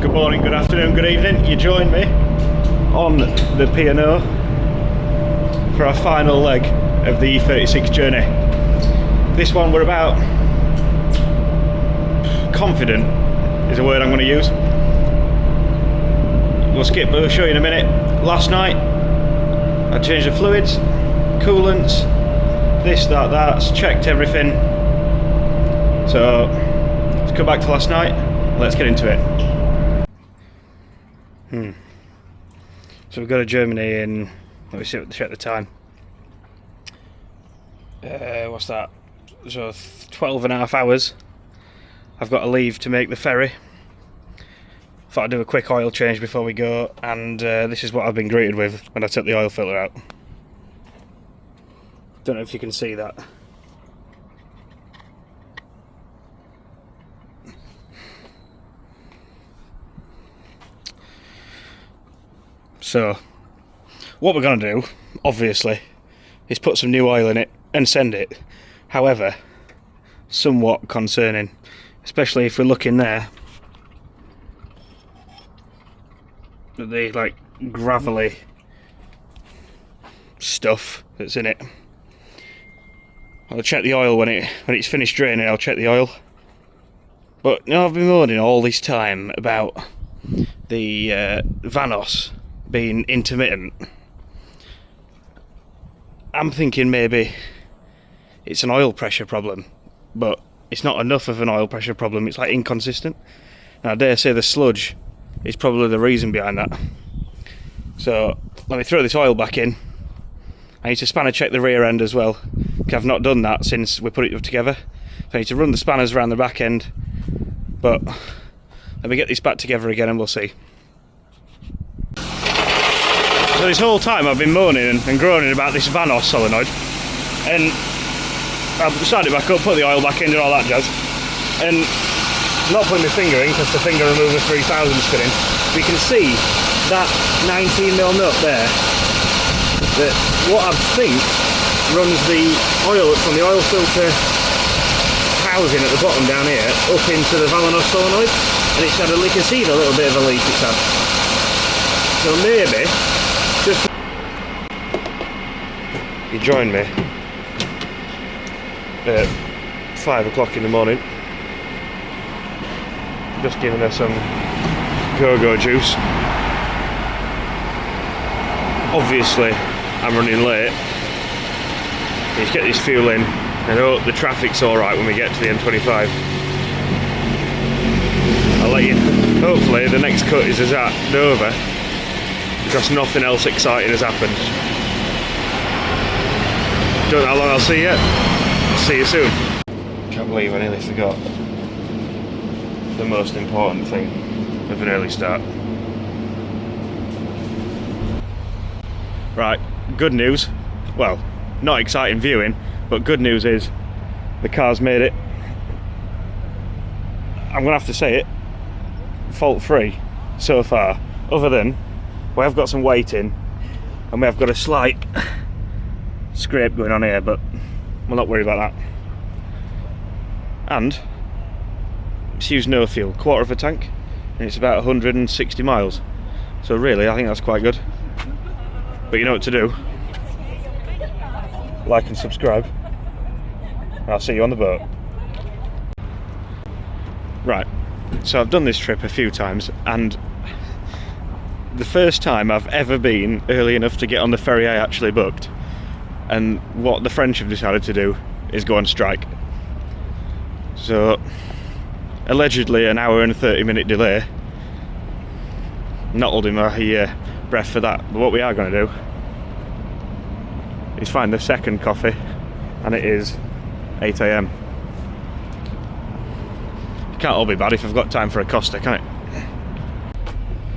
Good morning, good afternoon, good evening. You join me on the P&O for our final leg of the E36 journey. This one we're about confident is a word I'm going to use. We'll show you in a minute. Last night I changed the fluids, coolants, this, that's checked everything. So let's go back to last night. Let's get into it. So we've got to Germany in, let me check the time. What's that? So 12 and a half hours. I've got to leave to make the ferry. Thought I'd do a quick oil change before we go, and this is what I've been greeted with when I took the oil filter out. Don't know if you can see that. So, what we're going to do, obviously, is put some new oil in it and send it. However, somewhat concerning, especially if we're looking there at the like gravelly stuff that's in it. I'll check the oil when it's finished draining. I'll check the oil. But you know, I've been moaning all this time about the Vanos being intermittent. I'm thinking maybe it's an oil pressure problem, but it's not enough of an oil pressure problem. It's like inconsistent. And I dare say the sludge is probably the reason behind that. So let me throw this oil back in. I need to spanner check the rear end as well, because I've not done that since we put it together. So I need to run the spanners around the back end, but let me get this back together again and we'll see. So this whole time I've been moaning and groaning about this Vanos solenoid, and I've started it back up, put the oil back in, did all that jazz, and not putting my finger in because the finger remover 3000 spinning. We can see that 19mm nut there, that what I think runs the oil from the oil filter housing at the bottom down here up into the Vanos solenoid, and it's had you can see a little bit of a leak it's had. So maybe just you join me at 5 o'clock in the morning, just giving her some go-go juice. Obviously I'm running late. Let's get this fuel in and hope the traffic's alright when we get to the M25. I'll let you, hopefully the next cut is at Dover, because nothing else exciting has happened. Don't know how long I'll see you. See you soon. Can't believe I nearly forgot the most important thing of an early start. Right, good news. Well, not exciting viewing, but good news is the car's made it. I'm gonna have to say it, fault free so far, other than we have got some weight in and we have got a slight scrape going on here, but we're not worried about that. And it's used no fuel, quarter of a tank, and it's about 160 miles. So really, I think that's quite good. But you know what to do. Like and subscribe, and I'll see you on the boat. Right, so I've done this trip a few times, and the first time I've ever been early enough to get on the ferry I actually booked, and what the French have decided to do is go on strike. So allegedly an hour and 30-minute delay. Not holding my breath for that, but what we are going to do is find the second coffee, and it is 8 AM. It can't all be bad if I've got time for a Costa, can it?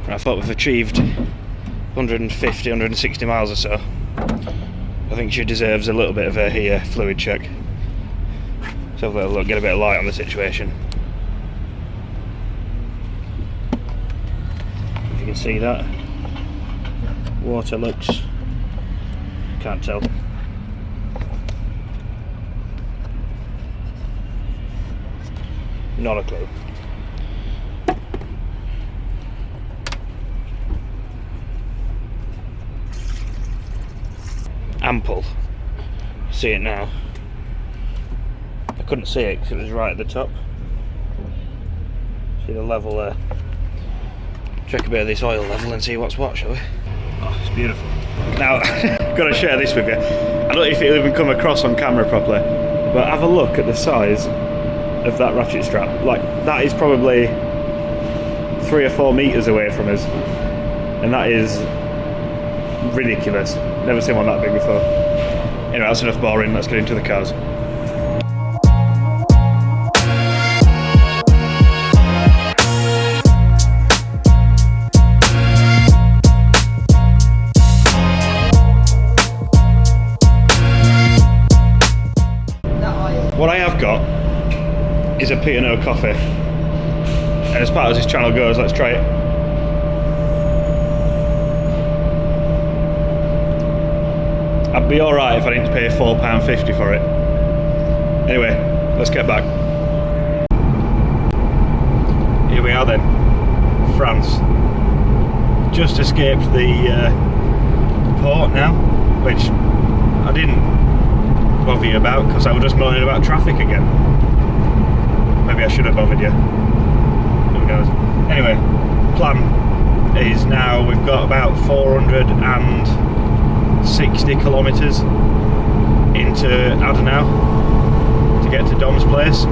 I thought we've achieved 150, 160 miles or so. I think she deserves a little bit of a fluid check. So have a little look, get a bit of light on the situation. If you can see that, water looks, can't tell. Not a clue. ample. See it now. I couldn't see it because it was right at the top. See the level there. Check a bit of this oil level and see what's what, shall we? Oh, it's beautiful. Now, I've got to share this with you. I don't know if it'll even come across on camera properly, but have a look at the size of that ratchet strap. Like, that is probably 3 or 4 meters away from us, and that is ridiculous. Never seen one that big before. Anyway, that's enough boring. Let's get into the cars. What I have got is a P&O coffee, and as part of this channel goes, let's try it. I'd be alright if I didn't pay £4.50 for it. Anyway, let's get back. Here we are then, France. Just escaped the port now, which I didn't bother you about because I was just moaning about traffic again. Maybe I should have bothered you. Who knows? Anyway, plan is now we've got about 460 kilometres into Adenau to get to Dom's place.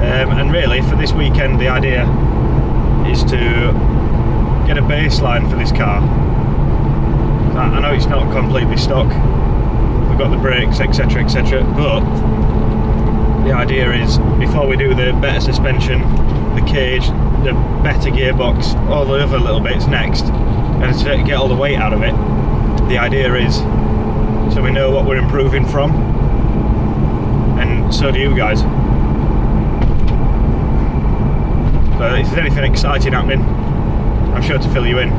And really for this weekend the idea is to get a baseline for this car. I know it's not completely stock. Got the brakes, etc, etc, but the idea is before we do the better suspension, the cage, the better gearbox, all the other little bits next, and to get all the weight out of it, the idea is so we know what we're improving from, and so do you guys. So if there's anything exciting happening, I'm sure to fill you in.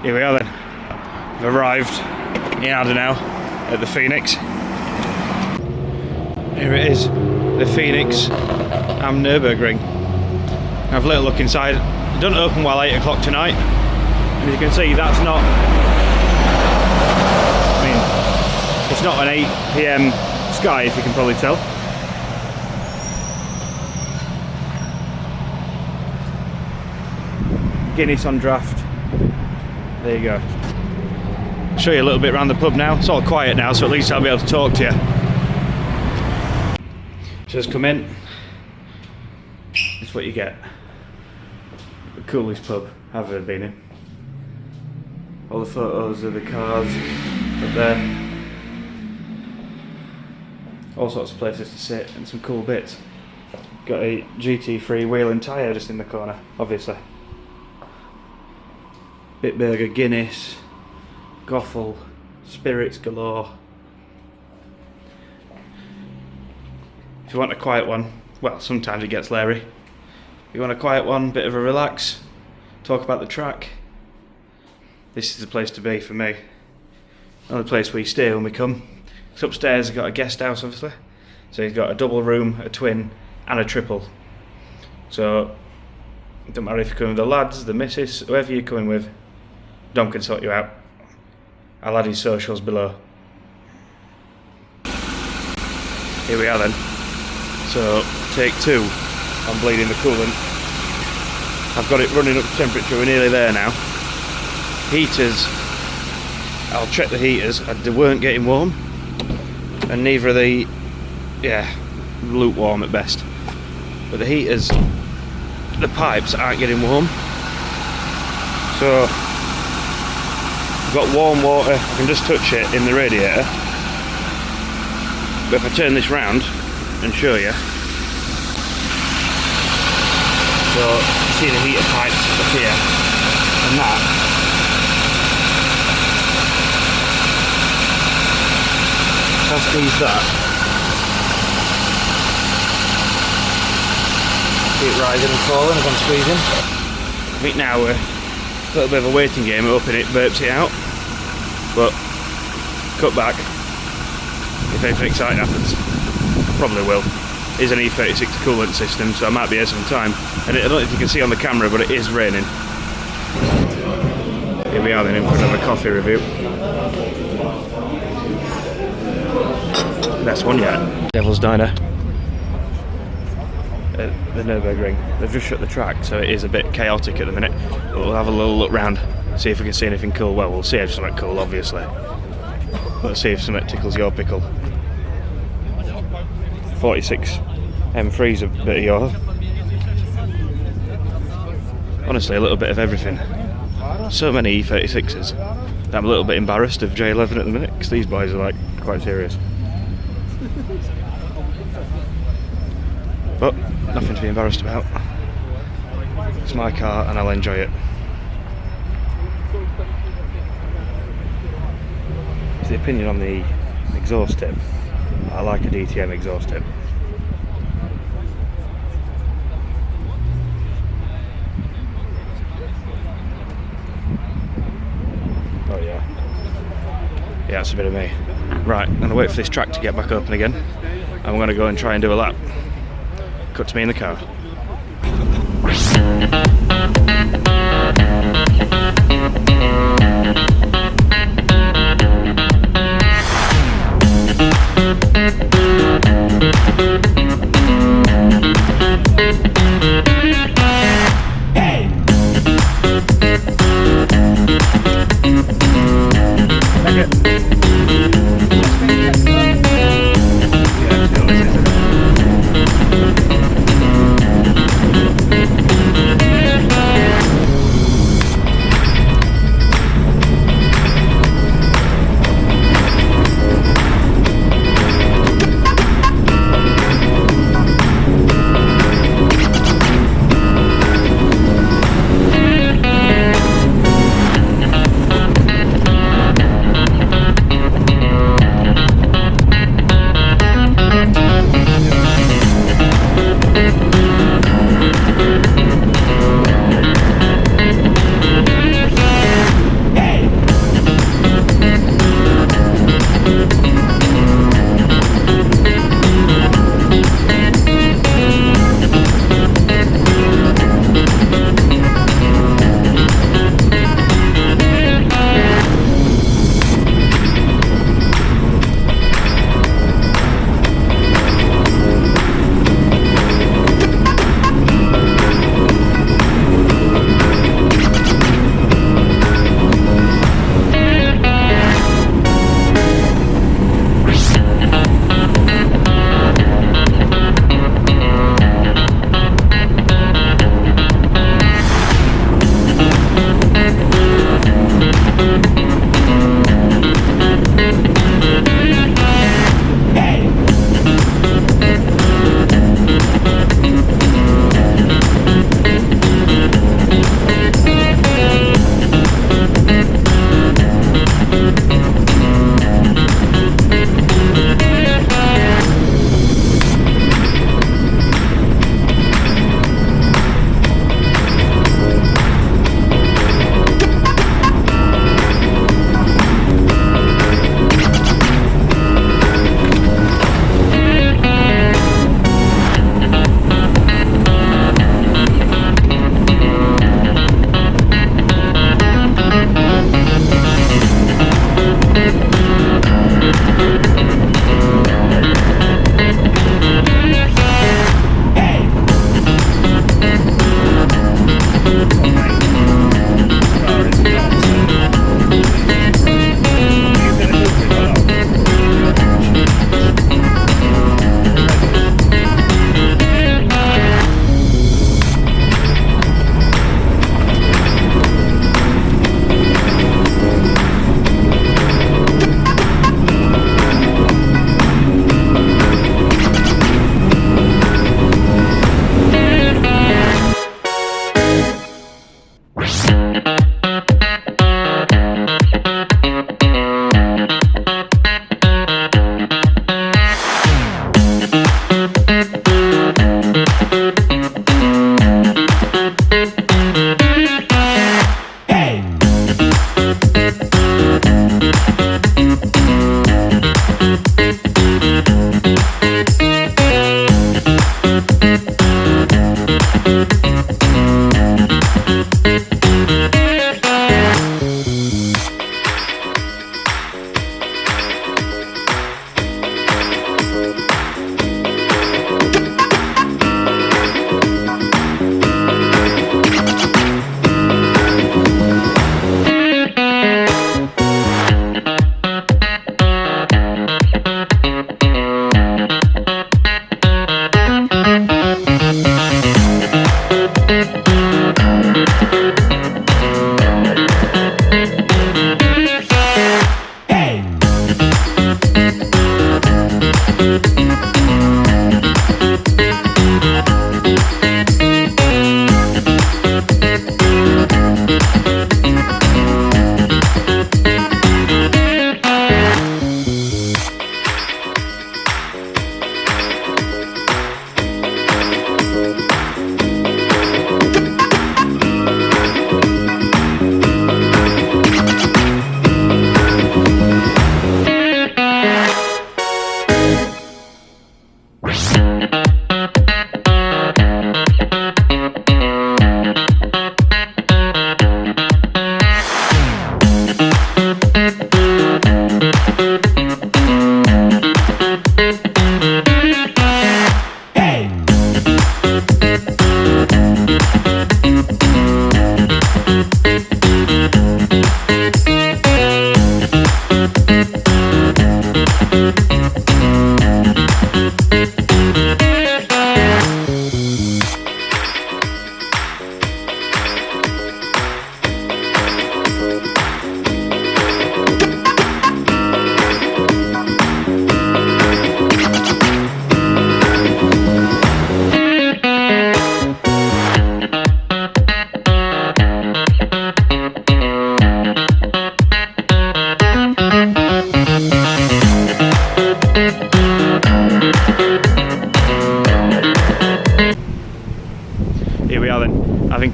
Here we are then. We've arrived in Adenau at the Phoenix. Here it is, the thepheonixamnurburgring. Have a little look inside. It doesn't open while 8 o'clock tonight. And as you can see, that's not, I mean, it's not an 8 PM sky, if you can probably tell. Guinness on draft. There you go. I'll show you a little bit around the pub now. It's all quiet now, so at least I'll be able to talk to you. Just come in. It's what you get. The coolest pub I've ever been in. All the photos of the cars up there. All sorts of places to sit and some cool bits. Got a GT3 wheel and tyre just in the corner, obviously. Bitburger, Guinness, Goffle, spirits galore. If you want a quiet one, well, sometimes it gets leery. If you want a quiet one, bit of a relax, talk about the track, this is the place to be for me. Another place we stay when we come. It's upstairs, you've got a guest house obviously. So you've got a double room, a twin and a triple. So it doesn't matter if you're coming with the lads, the missus, whoever you're coming with, Dom can sort you out. I'll add his socials below. Here we are then. So, take 2 on bleeding the coolant. I've got it running up to temperature, we're nearly there now. Heaters, I'll check the heaters, they weren't getting warm. And neither are the, lukewarm at best. But the heaters, the pipes aren't getting warm. So, I've got warm water, I can just touch it in the radiator. But if I turn this round and show you, so see the heater pipes up here, and that. If I squeeze that, see it rising and falling as I'm squeezing. I think now we're a little bit of a waiting game, hoping it burps it out, but cut back. If anything exciting happens, probably will. It is an E36 coolant system, so I might be here some time. And I don't know if you can see on the camera, but it is raining. Here we are then in for another coffee review. Best one yet. Devil's Diner at the Nurburgring. They've just shut the track, so it is a bit chaotic at the minute. But we'll have a little look round, see if we can see anything cool. Well, we'll see if something cool, obviously. Let's see if something tickles your pickle. 46 M3's a bit of yours. Honestly, a little bit of everything. So many E36s. I'm a little bit embarrassed of J11 at the minute, because these boys are like quite serious. But nothing to be embarrassed about. It's my car and I'll enjoy it. It's the opinion on the exhaust tip. I like a DTM exhaust tip. Oh yeah. Yeah, that's a bit of me. Right, I'm gonna wait for this track to get back open again. I'm gonna go and try and do a lap. Cut to me in the car.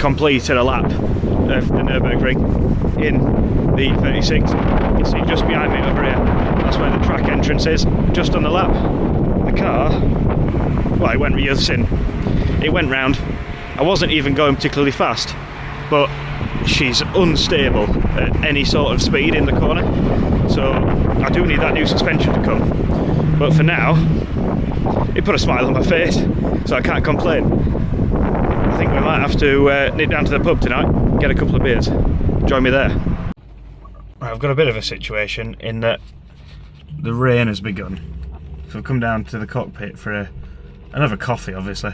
completed a lap of the Nurburgring in the E36. You can see just behind me over here, that's where the track entrance is, just on the lap. The car, well, it went reversing, it went round. I wasn't even going particularly fast, but she's unstable at any sort of speed in the corner, so I do need that new suspension to come. But for now, it put a smile on my face, so I can't complain. I think we might have to nip down to the pub tonight, get a couple of beers. Join me there. Right, I've got a bit of a situation in that the rain has begun, so I've come down to the cockpit for another coffee, obviously.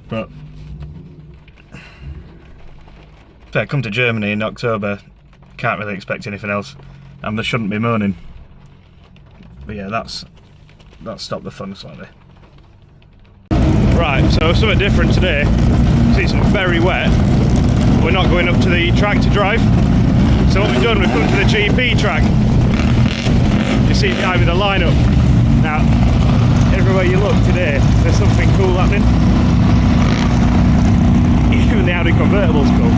But if I come to Germany in October, can't really expect anything else, and there shouldn't be moaning. But yeah, that's stopped the fun slightly. Right, so something different today. It's very wet. We're not going up to the track to drive. So what we've done, we've come to the GP track. You see behind me the lineup. Now, everywhere you look today, there's something cool happening. Even the Audi convertible's cool.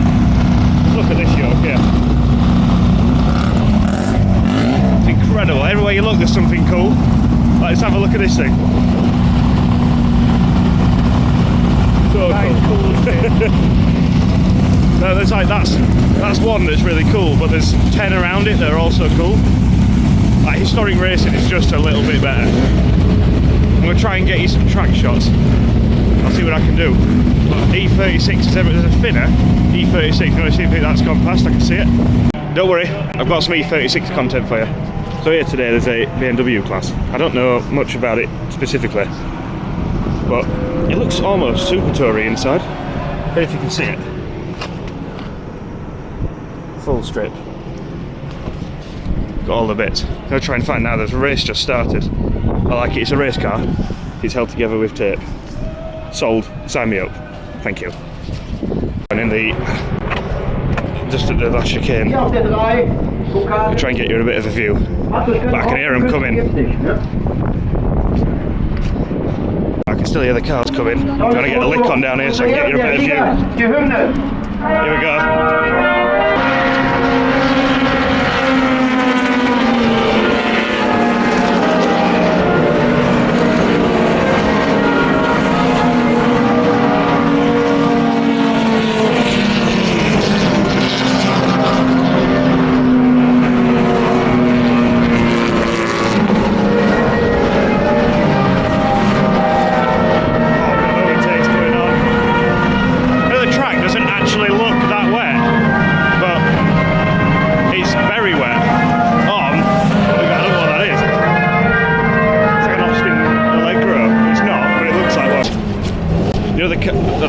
Look at this yoke here. It's incredible. Everywhere you look, there's something cool. Let's have a look at this thing. So cool. No, there's like that's one that's really cool, but there's 10 around it that are also cool. Like historic racing is just a little bit better. I'm gonna try and get you some track shots. I'll see what I can do. E36 is there's a thinner E36. I'm gonna see if that's gone past. I can see it. Don't worry, I've got some E36 content for you. So here today there's a BMW class. I don't know much about it specifically, but it looks almost super toury inside. I don't know if you can see it. Full strip. Got all the bits. I'm going to try and find out. There's a race just started. I like it. It's a race car. It's held together with tape. Sold. Sign me up. Thank you. And in the just at the last chicane, I'll try and get you a bit of a view. But I can hear them coming. I can still hear the cars coming. I'm going to get the lick on down here so I can get you a bit of view. Here we go.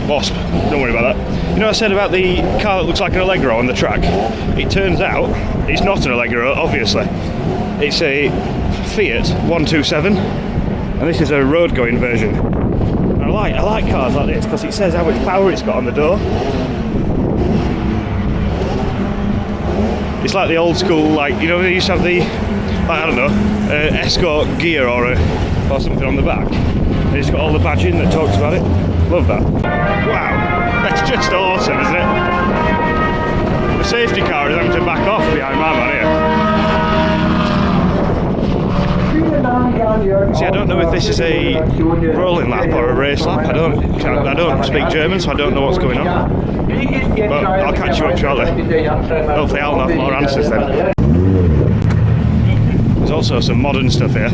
Wasp, don't worry about that. You know what I said about the car that looks like an Allegro on the track? It turns out it's not an Allegro, obviously. It's a Fiat 127, and this is a road-going version. And I like cars like this because it says how much power it's got on the door. It's like the old school, like, you know, they used to have the, like, I don't know, Escort gear or something on the back. And it's got all the badging that talks about it. Love that. Wow, that's just awesome, isn't it? The safety car is having to back off behind my man here. See, I don't know if this is a rolling lap or a race lap. I don't speak German, so I don't know what's going on. But I'll catch you up shortly. Hopefully I'll have more answers then. There's also some modern stuff here.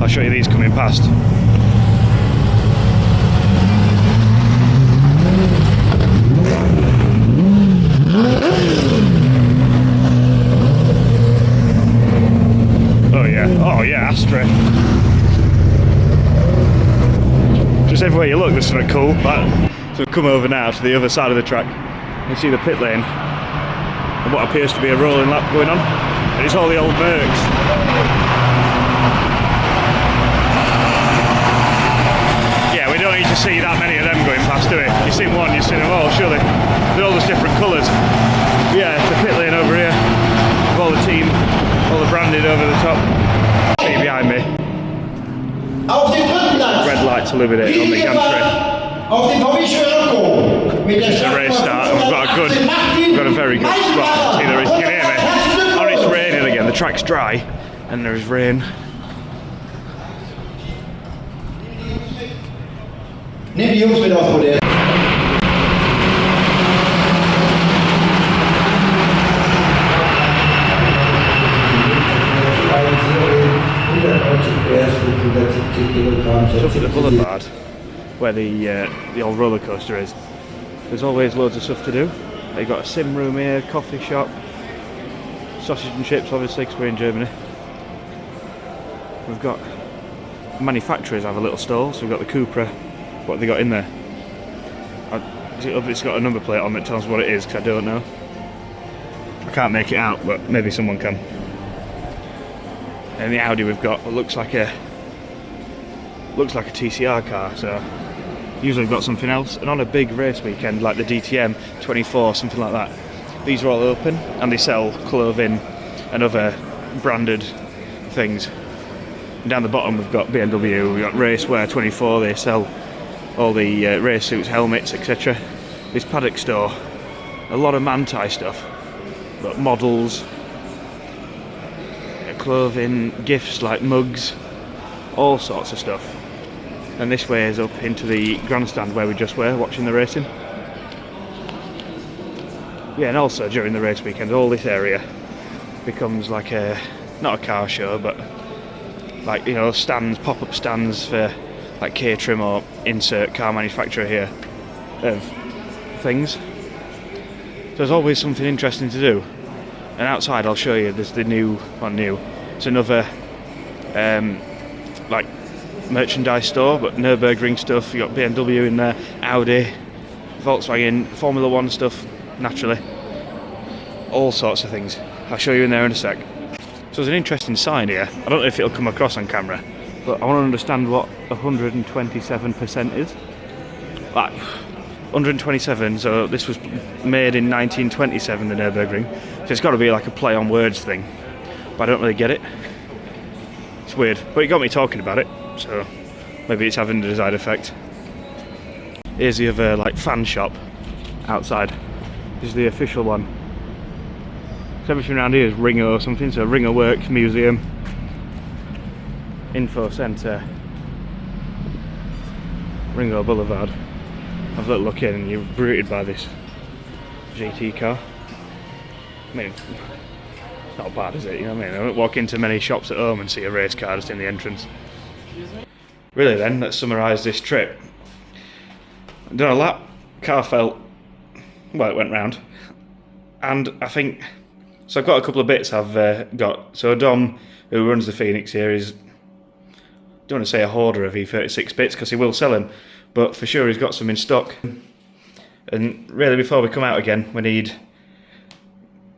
I'll show you these coming past. Oh yeah, Astra. Just everywhere you look there's something cool. So we've come over now to the other side of the track. You see the pit lane and what appears to be a rolling lap going on. And it's all the old Mercs. Yeah, we don't need to see that many of them going past, do we? You've seen one, you've seen them all, surely. They're all just different colours. Yeah, it's the pit lane over here. With all the team, all the branded over the top. See behind me. Red like to limit it on the gantry. This is the race start, and we've got a very good spot. See, there is, you can hear me. Oh, it's raining again. The track's dry, and there is rain. Up at the boulevard, where the old roller coaster is, there's always loads of stuff to do. They've got a sim room here, coffee shop, sausage and chips, obviously, because we're in Germany. We've got manufacturers have a little stall, so we've got the Cupra. What have they got in there? It's got a number plate on that tells us what it is, because I don't know. I can't make it out, but maybe someone can. And the Audi we've got looks like a TCR car, so usually we've got something else. And on a big race weekend like the DTM 24, something like that, these are all open and they sell clothing and other branded things. And down the bottom we've got BMW, we've got Racewear 24, they sell all the race suits, helmets, etc. This paddock store, a lot of Manti stuff, got models, clothing, gifts like mugs, all sorts of stuff. And this way is up into the grandstand where we just were watching the racing. Yeah, and also during the race weekend all this area becomes like a, not a car show, but like, you know, stands, pop-up stands for like Caterham or insert car manufacturer here of things. So there's always something interesting to do. And outside I'll show you, there's the new, it's another like merchandise store, but Nurburgring stuff. You got BMW in there, Audi, Volkswagen, Formula 1 stuff, naturally, all sorts of things. I'll show you in there in a sec. So there's an interesting sign here. I don't know if it'll come across on camera, but I want to understand what 127% is. Like 127, so this was made in 1927, the Nurburgring, so it's got to be like a play on words thing, but I don't really get it. It's weird, but it got me talking about it, so maybe it's having the desired effect. Here's the other like fan shop outside. This is the official one. So everything around here is Ringo or something, so Ringo Works Museum, Info Centre, Ringo Boulevard. Have a little look in and you're greeted by this GT car. I mean, it's not bad, is it? You know what I mean? I don't walk into many shops at home and see a race car just in the entrance. Really then, let's summarise this trip. I've done a lap, car felt, well, it went round. And I think, so I've got a couple of bits I've got. So Dom, who runs the Phoenix here, is, I don't want to say a hoarder of E36 bits, because he will sell them, but for sure he's got some in stock. And really before we come out again, we need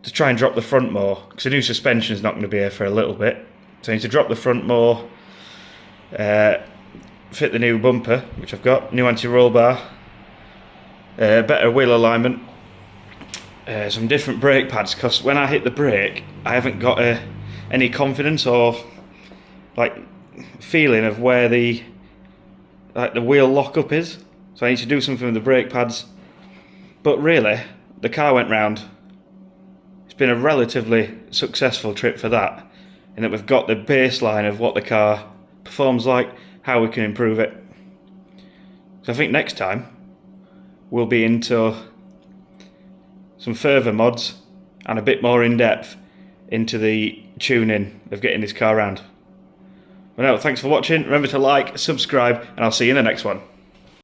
to try and drop the front more, because the new suspension is not going to be here for a little bit. So I need to drop the front more, fit the new bumper, which I've got, new anti-roll bar, better wheel alignment, some different brake pads, because when I hit the brake I haven't got any confidence or like feeling of where the wheel lockup is, so I need to do something with the brake pads. But really, the car went round. It's been a relatively successful trip for that, in that we've got the baseline of what the car performs like, how we can improve it. So I think next time we'll be into some further mods and a bit more in depth into the tuning of getting this car around. Well, no, thanks for watching. Remember to like, subscribe, and I'll see you in the next one.